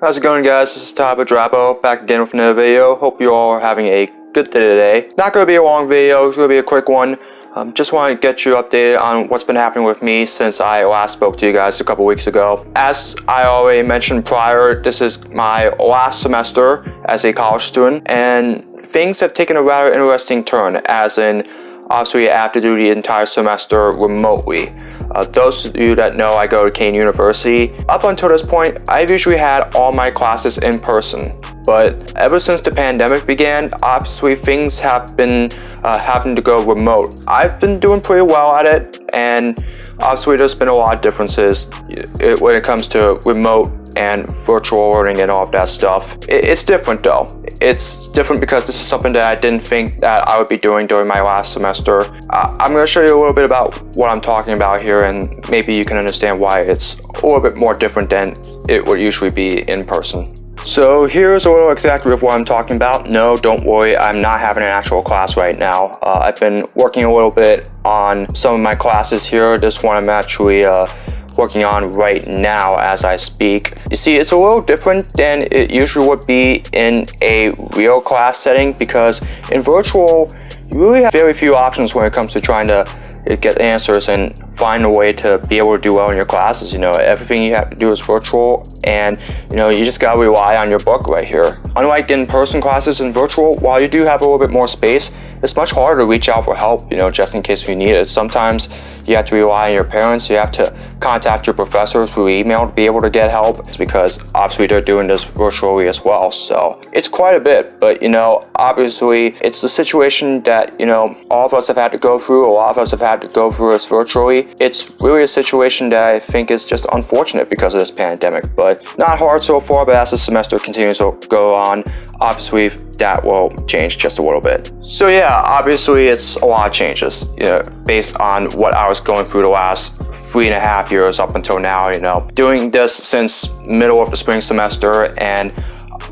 How's it going, guys? This is Tyler Drapo, back again with another video. Hope you all are having a good day today. Not going to be a long video, it's going to be a quick one. Just want to get you updated on what's been happening with me since I last spoke to you guys a couple weeks ago. As I already mentioned prior, this is my last semester as a college student, and things have taken a rather interesting turn, as in, obviously I have to do the entire semester remotely. Those of you that know, I go to Kean University. Up until this point, I've usually had all my classes in person. But ever since the pandemic began, obviously things have been having to go remote. I've been doing pretty well at it, and obviously there's been a lot of differences when it comes to remote and virtual learning and all of that stuff. It's different though. It's different because this is something that I didn't think that I would be doing during my last semester. I'm going to show you a little bit about what I'm talking about here, and maybe you can understand why it's a little bit more different than it would usually be in person. So here's a little exactly of what I'm talking about. No, don't worry, I'm not having an actual class right now. I've been working a little bit on some of my classes here. This one I'm actually working on right now as I speak. You see, it's a little different than it usually would be in a real class setting, because in virtual, you really have very few options when it comes to trying to get answers and find a way to be able to do well in your classes. You know, everything you have to do is virtual, and you know, you just gotta rely on your book right here. Unlike in-person classes and virtual, while you do have a little bit more space, it's much harder to reach out for help, you know, just in case you need it. Sometimes you have to rely on your parents, you have to contact your professors through email to be able to get help, because obviously they're doing this virtually as well. So it's quite a bit, but you know, obviously it's the situation that, you know, all of us have had to go through. A lot of us have had to go through this virtually. It's really a situation that I think is just unfortunate because of this pandemic, but not hard so far. But as the semester continues to go on, obviously that will change just a little bit. So yeah, obviously it's a lot of changes, you know, based on what I was going through the last 3.5 years up until now. You know, doing this since middle of the spring semester, and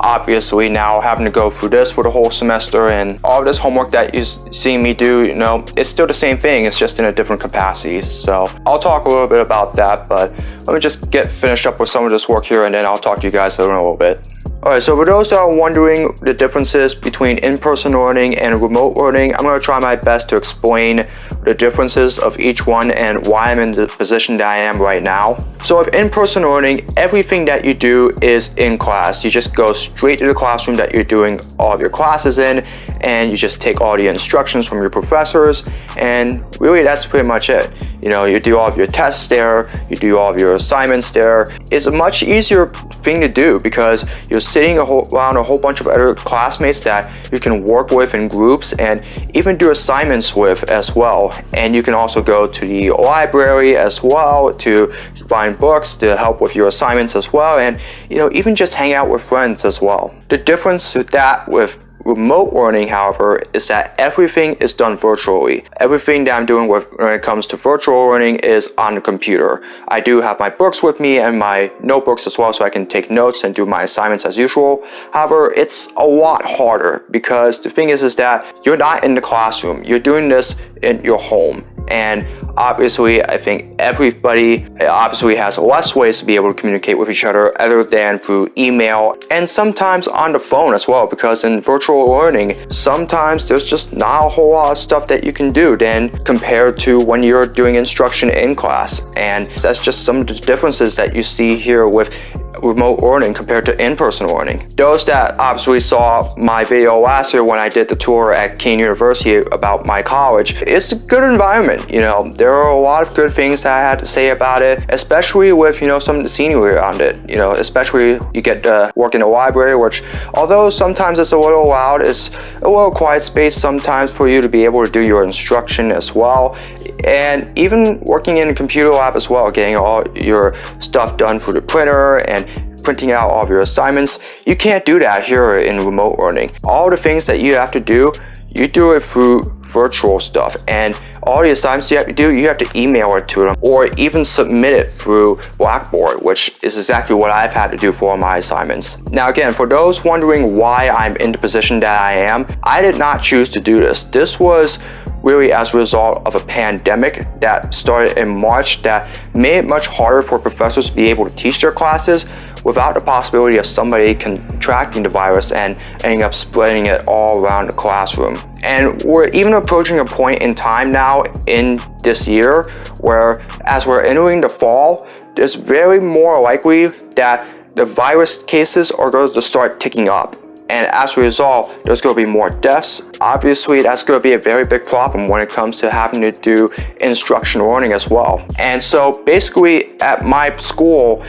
obviously now having to go through this for the whole semester, and all of this homework that you see me do, you know, it's still the same thing, it's just in a different capacity. So I'll talk a little bit about that, but let me just get finished up with some of this work here, and then I'll talk to you guys in a little bit. Alright, so for those that are wondering the differences between in-person learning and remote learning, I'm going to try my best to explain the differences of each one and why I'm in the position that I am right now. So with in-person learning, everything that you do is in class. You just go straight to the classroom that you're doing all of your classes in, and you just take all the instructions from your professors, and really that's pretty much it. You know, you do all of your tests there, you do all of your assignments there. It's a much easier thing to do because you're sitting around a whole bunch of other classmates that you can work with in groups and even do assignments with as well. And you can also go to the library as well to find books to help with your assignments as well, and you know, even just hang out with friends as well. The difference with that with remote learning, however, is that everything is done virtually. Everything that I'm doing when it comes to virtual learning is on the computer. I do have my books with me and my notebooks as well, so I can take notes and do my assignments as usual. However, it's a lot harder because the thing is that you're not in the classroom. You're doing this in your home. And obviously, I think everybody obviously has less ways to be able to communicate with each other other than through email, and sometimes on the phone as well, because in virtual learning, sometimes there's just not a whole lot of stuff that you can do then compared to when you're doing instruction in class. And that's just some of the differences that you see here with remote learning compared to in-person learning. Those that obviously saw my video last year when I did the tour at Kean University about my college, it's a good environment. You know, there are a lot of good things that I had to say about it, especially with, you know, some of the scenery around it. You know, especially you get to work in a library, which although sometimes it's a little loud, it's a little quiet space sometimes for you to be able to do your instruction as well. And even working in a computer lab as well, getting all your stuff done through the printer and printing out all of your assignments. You can't do that here in remote learning. All the things that you have to do, you do it through virtual stuff, and all the assignments you have to do, you have to email it to them or even submit it through Blackboard, which is exactly what I've had to do for my assignments. Now again, for those wondering why I'm in the position that I am, I did not choose to do this. This was really as a result of a pandemic that started in March that made it much harder for professors to be able to teach their classes, without the possibility of somebody contracting the virus and ending up spreading it all around the classroom. And we're even approaching a point in time now in this year where, as we're entering the fall, it's very more likely that the virus cases are going to start ticking up. And as a result, there's going to be more deaths. Obviously, that's going to be a very big problem when it comes to having to do instructional learning as well. And so basically at my school,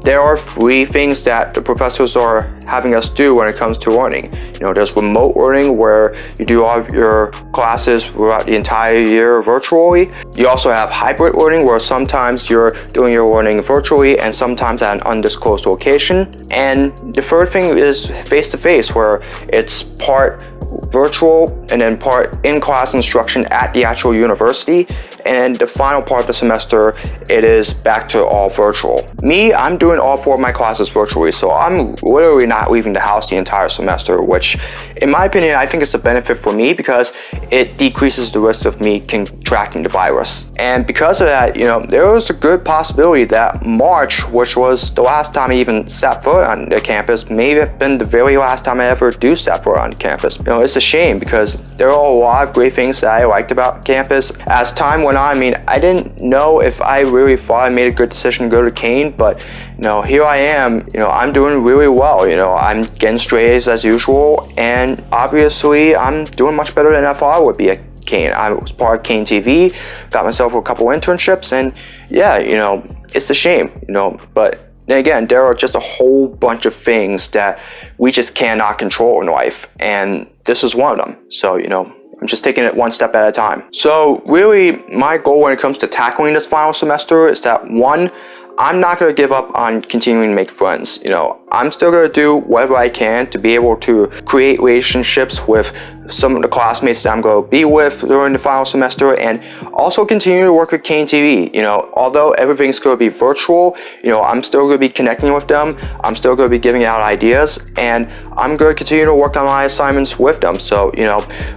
there are 3 things that the professors are having us do when it comes to learning. There's remote learning, where you do all of your classes throughout the entire year virtually. You also have hybrid learning, where sometimes you're doing your learning virtually and sometimes at an undisclosed location. And the third thing is face-to-face, where it's part virtual and then part in-class instruction at the actual university. And the final part of the semester, it is back to all virtual. Me, I'm doing all 4 of my classes virtually, so I'm literally not leaving the house the entire semester, which in my opinion, I think it's a benefit for me because it decreases the risk of me contracting the virus. And because of that, there was a good possibility that March, which was the last time I even set foot on the campus, may have been the very last time I ever do set foot on the campus. It's a shame because there are a lot of great things that I liked about campus. As time went on, I didn't know if I really thought I made a good decision to go to Kean, but here I am. I'm doing really well. I'm getting straight A's as usual, and obviously I'm doing much better than I thought I would be at Kean. I was part of Kean TV, got myself a couple internships, and yeah, it's a shame, but then again, there are just a whole bunch of things that we just cannot control in life, and this is one of them. So, I'm just taking it one step at a time. So really, my goal when it comes to tackling this final semester is that, 1, I'm not going to give up on continuing to make friends. I'm still going to do whatever I can to be able to create relationships with some of the classmates that I'm going to be with during the final semester, and also continue to work with Kean TV. Although everything's going to be virtual, I'm still going to be connecting with them. I'm still going to be giving out ideas, and I'm going to continue to work on my assignments with them. So,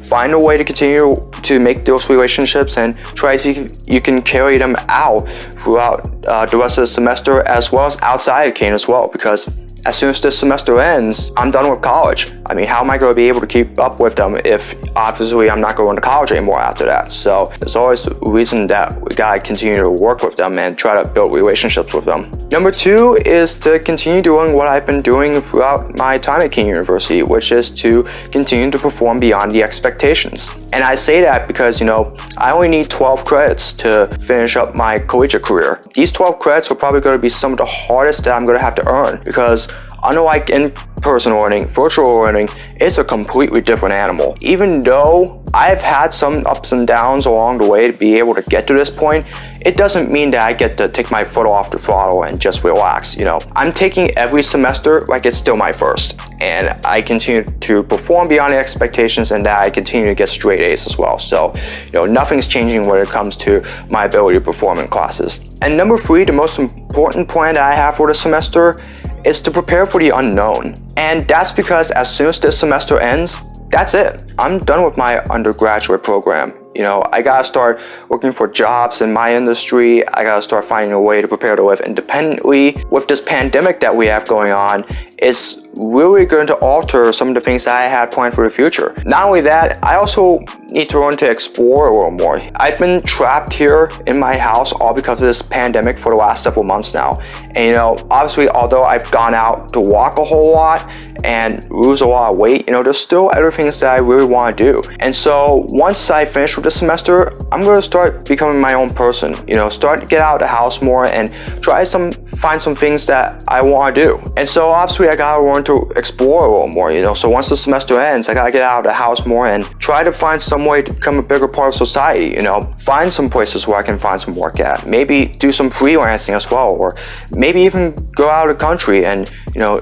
find a way to continue to make those relationships and try to see if you can carry them out throughout the rest of the semester, as well as outside of Kean as well, because as soon as this semester ends, I'm done with college. How am I going to be able to keep up with them if obviously I'm not going to college anymore after that? So there's always a reason that we gotta continue to work with them and try to build relationships with them. Number 2 is to continue doing what I've been doing throughout my time at Kean University, which is to continue to perform beyond the expectations. And I say that because, I only need 12 credits to finish up my collegiate career. These 12 credits are probably going to be some of the hardest that I'm going to have to earn, because unlike in-person learning, virtual learning, it's a completely different animal. Even though I've had some ups and downs along the way to be able to get to this point, it doesn't mean that I get to take my foot off the throttle and just relax. I'm taking every semester like it's still my first, and I continue to perform beyond the expectations, and that I continue to get straight A's as well. So, nothing's changing when it comes to my ability to perform in classes. And number 3, the most important plan that I have for the semester is to prepare for the unknown. And that's because as soon as this semester ends, that's it. I'm done with my undergraduate program. I gotta start looking for jobs in my industry. I gotta start finding a way to prepare to live independently. With this pandemic that we have going on, it's really going to alter some of the things that I had planned for the future. Not only that, I also need to learn to explore a little more. I've been trapped here in my house all because of this pandemic for the last several months now. And obviously, although I've gone out to walk a whole lot and lose a lot of weight, there's still other things that I really want to do. And so once I finish with this semester, I'm going to start becoming my own person. Start to get out of the house more and find some things that I want to do. And so obviously I gotta learn to explore a little more. So once the semester ends, I gotta get out of the house more and try to find some way to become a bigger part of society. Find some places where I can find some work at. Maybe do some freelancing as well, or maybe even go out of the country and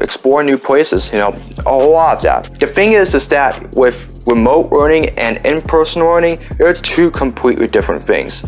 explore new places. A whole lot of that. The thing is that with remote learning and in-person learning, they're 2 completely different things.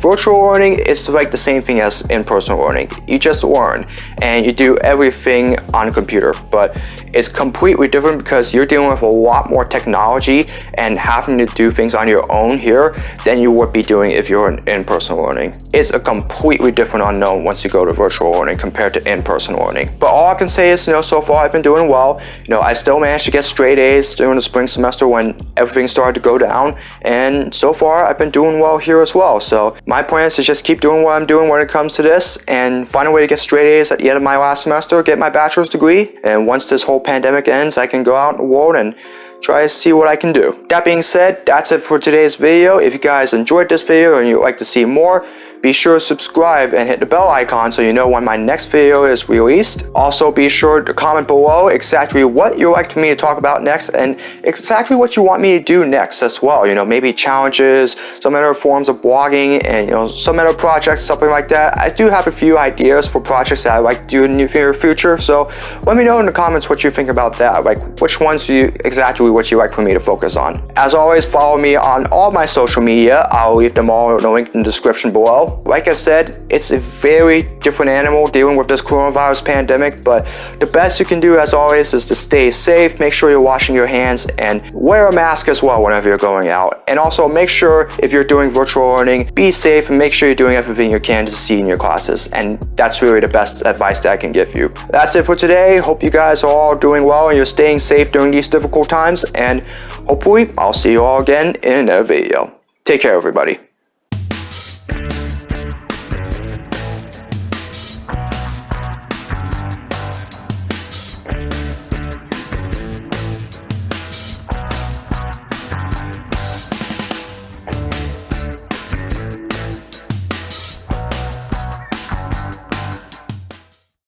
virtual learning is like the same thing as in-person learning. You just learn and you do everything on a computer, but it's completely different because you're dealing with a lot more technology and having to do things on your own here than you would be doing if you're in-person learning. It's a completely different unknown once you go to virtual learning compared to in-person learning. But all I can say is, so far I've been doing well. I still managed to get straight A's during the spring semester when everything started to go down, and so far I've been doing well here as well. So my plan is to just keep doing what I'm doing when it comes to this and find a way to get straight A's at the end of my last semester, get my bachelor's degree, and once this whole pandemic ends, I can go out in the world and try to see what I can do. That being said, that's it for today's video. If you guys enjoyed this video and you'd like to see more, be sure to subscribe and hit the bell icon so you know when my next video is released. Also, be sure to comment below exactly what you'd like for me to talk about next and exactly what you want me to do next as well. Maybe challenges, some other forms of blogging, and some other projects, something like that. I do have a few ideas for projects that I'd like to do in the near future, so let me know in the comments what you think about that. Like, which ones do you exactly what you like for me to focus on. As always, follow me on all my social media. I'll leave them all in the link in the description below. Like I said, it's a very different animal dealing with this coronavirus pandemic, but the best you can do, as always, is to stay safe, make sure you're washing your hands, and wear a mask as well whenever you're going out. And also make sure if you're doing virtual learning, be safe and make sure you're doing everything you can to succeed in your classes. And that's really the best advice that I can give you. That's it for today. Hope you guys are all doing well and you're staying safe during these difficult times, and hopefully I'll see you all again in another video. Take care, everybody.